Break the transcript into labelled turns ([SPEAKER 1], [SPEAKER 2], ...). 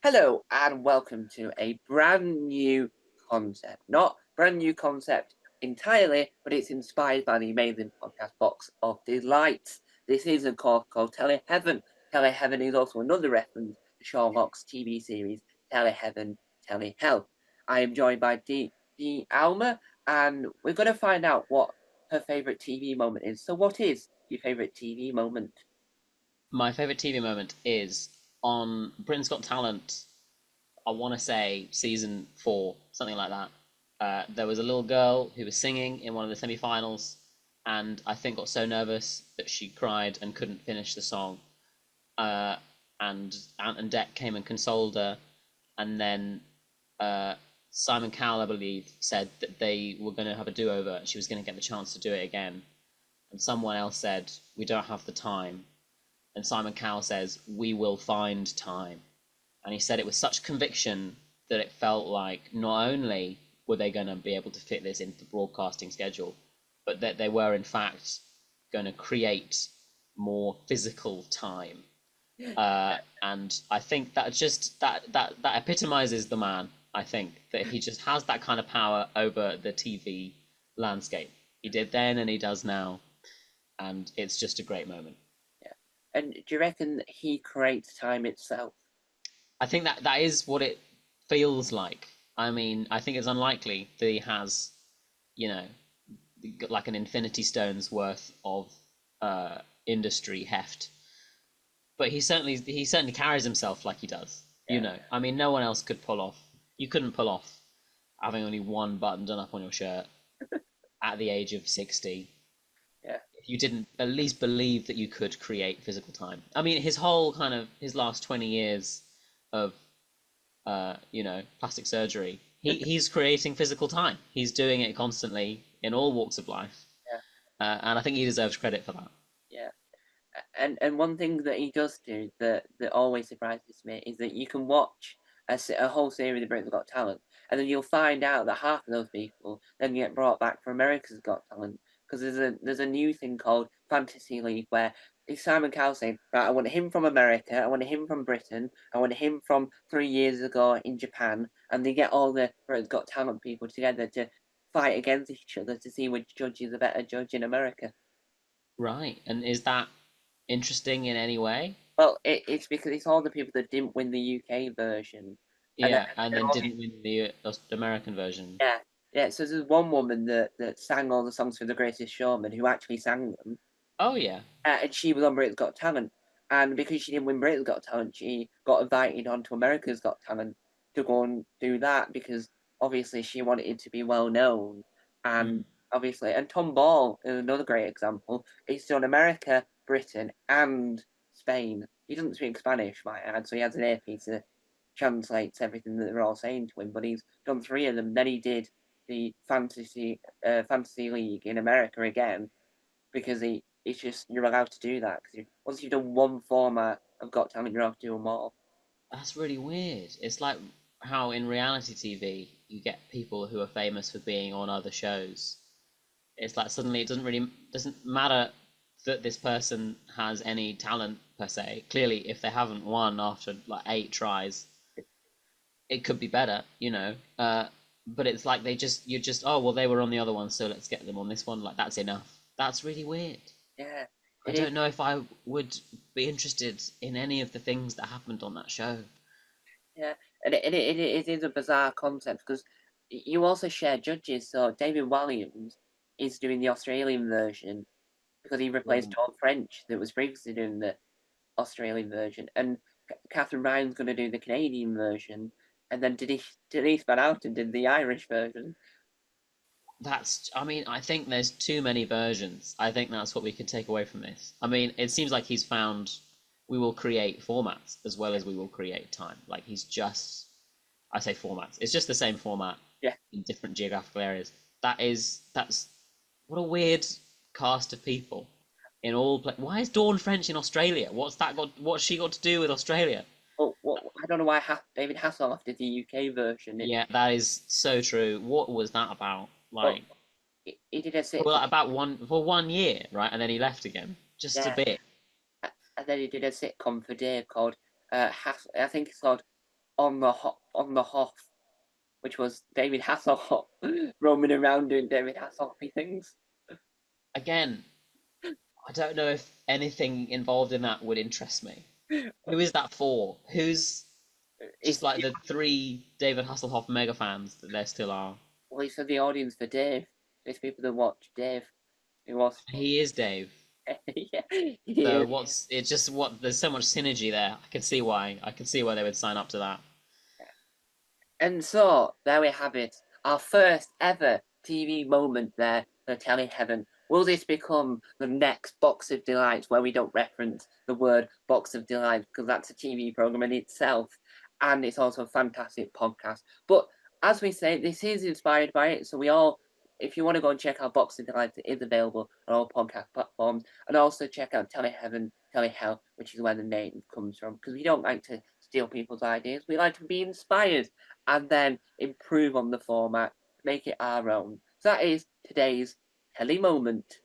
[SPEAKER 1] Hello and welcome to a brand new concept. Not brand new concept entirely, but it's inspired by the amazing podcast Box of Delights. This is a course called Telly Heaven. Telly Heaven is also another reference to Sherlock's TV series Telly Heaven, Telly Hell. I am joined by D. Alma, and we're going to find out what her favourite TV moment is. So, what is your favourite TV moment?
[SPEAKER 2] My favorite TV moment is on Britain's Got Talent. I want to say season 4, something like that. There was a little girl who was singing in one of the semi-finals, and I think got so nervous that she cried and couldn't finish the song. Uh, and Ant and Dec came and consoled her, and then uh, Simon Cowell, I believe, said that they were going to have a do-over. She was going to get the chance to do it again, and someone else said, "We don't have the time." And Simon Cowell says, "We will find time." And he said it with such conviction that it felt like not only were they going to be able to fit this into the broadcasting schedule, but that they were in fact going to create more physical time. And I think that just that epitomizes the man. I think that he just has that kind of power over the TV landscape. He did then and he does now, and it's just a great moment.
[SPEAKER 1] Yeah. And do you reckon that he creates time itself?
[SPEAKER 2] I think that is what it feels like. I mean, I think it's unlikely that he has, you know, like an Infinity Stone's worth of industry heft, but he certainly carries himself like he does.
[SPEAKER 1] Yeah,
[SPEAKER 2] I mean, no one else could pull off. You couldn't pull off having only one button done up on your shirt at the age of 60
[SPEAKER 1] yeah,
[SPEAKER 2] if you didn't at least believe that you could create physical time. I mean, his whole kind of his last 20 years of plastic surgery. He's creating physical time. He's doing it constantly in all walks of life,
[SPEAKER 1] yeah,
[SPEAKER 2] and I think he deserves credit for that.
[SPEAKER 1] yeah. And one thing that he does do that always surprises me is that you can watch a whole series of Britain's Got Talent, and then you'll find out that half of those people then get brought back for America's Got Talent because there's a new thing called Fantasy League where it's Simon Cowell saying, right, I want him from America, I want him from Britain, I want him from 3 years ago in Japan, and they get all the Britain's Got Talent people together to fight against each other to see which judge is a better judge in America.
[SPEAKER 2] Right, and is that interesting in any way?
[SPEAKER 1] Well, it's because it's all the people that didn't win the UK version, and
[SPEAKER 2] Yeah, and
[SPEAKER 1] then
[SPEAKER 2] then
[SPEAKER 1] all these,
[SPEAKER 2] didn't win the American version.
[SPEAKER 1] yeah, yeah. So there's one woman that sang all the songs for The Greatest Showman who actually sang them,
[SPEAKER 2] Oh yeah,
[SPEAKER 1] and she was on Britain's Got Talent, and because she didn't win Britain's Got Talent, she got invited onto America's Got Talent to go and do that because obviously she wanted it to be well known,
[SPEAKER 2] mm,
[SPEAKER 1] and obviously, and Tom Ball is another great example. He's done America, Britain, and Spain. He doesn't speak Spanish, might I add, so he has an earpiece that translates everything that they're all saying to him. But he's done three of them. Then he did the fantasy league in America again because it's just you're allowed to do that because once you've done one format of Got Talent, you're allowed to do them all.
[SPEAKER 2] that's really weird. It's like how in reality TV you get people who are famous for being on other shows. It's like suddenly it doesn't matter that this person has any talent per se. Clearly, if they haven't won after like 8 tries, it could be better, but it's like you're just, oh well, they were on the other one, so let's get them on this one. Like that's enough. That's really weird.
[SPEAKER 1] Yeah,
[SPEAKER 2] I
[SPEAKER 1] it is.
[SPEAKER 2] don't know if I would be interested in any of the things that happened on that show.
[SPEAKER 1] Yeah, and it is a bizarre concept because you also share judges. So David Walliams is doing the Australian version because he replaced
[SPEAKER 2] Well,
[SPEAKER 1] Tom French that was previously doing the Australian version, and Catherine Ryan's going to do the Canadian version, and then Denise Van Outen did the Irish version.
[SPEAKER 2] I mean, I think there's too many versions. I think that's what we could take away from this. I mean, it seems like he's found we will create formats as well as we will create time. Like he's just, I say formats, it's just the same format
[SPEAKER 1] Yeah,
[SPEAKER 2] in different geographical areas. That's what a weird cast of people in all. Why is Dawn French in Australia? What's she got to do with Australia?
[SPEAKER 1] well, I don't know why David Hasselhoff did the UK version.
[SPEAKER 2] Yeah, that is so true. What was that about?
[SPEAKER 1] Well,
[SPEAKER 2] Like,
[SPEAKER 1] he did a
[SPEAKER 2] well,
[SPEAKER 1] sitcom.
[SPEAKER 2] about one year, right? And then he left again, just a
[SPEAKER 1] Yeah,
[SPEAKER 2] bit.
[SPEAKER 1] and then he did a sitcom for Dave called I think it's called on the Hoff, which was David Hasselhoff roaming around doing David Hasselhoffy things.
[SPEAKER 2] Again, I don't know if anything involved in that would interest me. Who is that for? Who's just
[SPEAKER 1] It's
[SPEAKER 2] like the three David Hasselhoff mega fans that there still are?
[SPEAKER 1] well, it's for the audience for Dave. It's people that watch Dave. It was
[SPEAKER 2] He is Dave.
[SPEAKER 1] yeah, yeah.
[SPEAKER 2] So what's it's just what there's so much synergy there. I can see why. I can see why they would sign up to that.
[SPEAKER 1] And so there we have it, our first ever TV moment there for Telly Heaven. Will this become the next Box of Delights where we don't reference the word Box of Delights because that's a TV program in itself and it's also a fantastic podcast. But as we say, this is inspired by it, so we all, if you want to go and check out Box of Delights, it is available on all podcast platforms, and also check out Telly Heaven, Telly Hell, which is where the name comes from because we don't like to steal people's ideas. We like to be inspired and then improve on the format, make it our own. So that is today's Telly moment.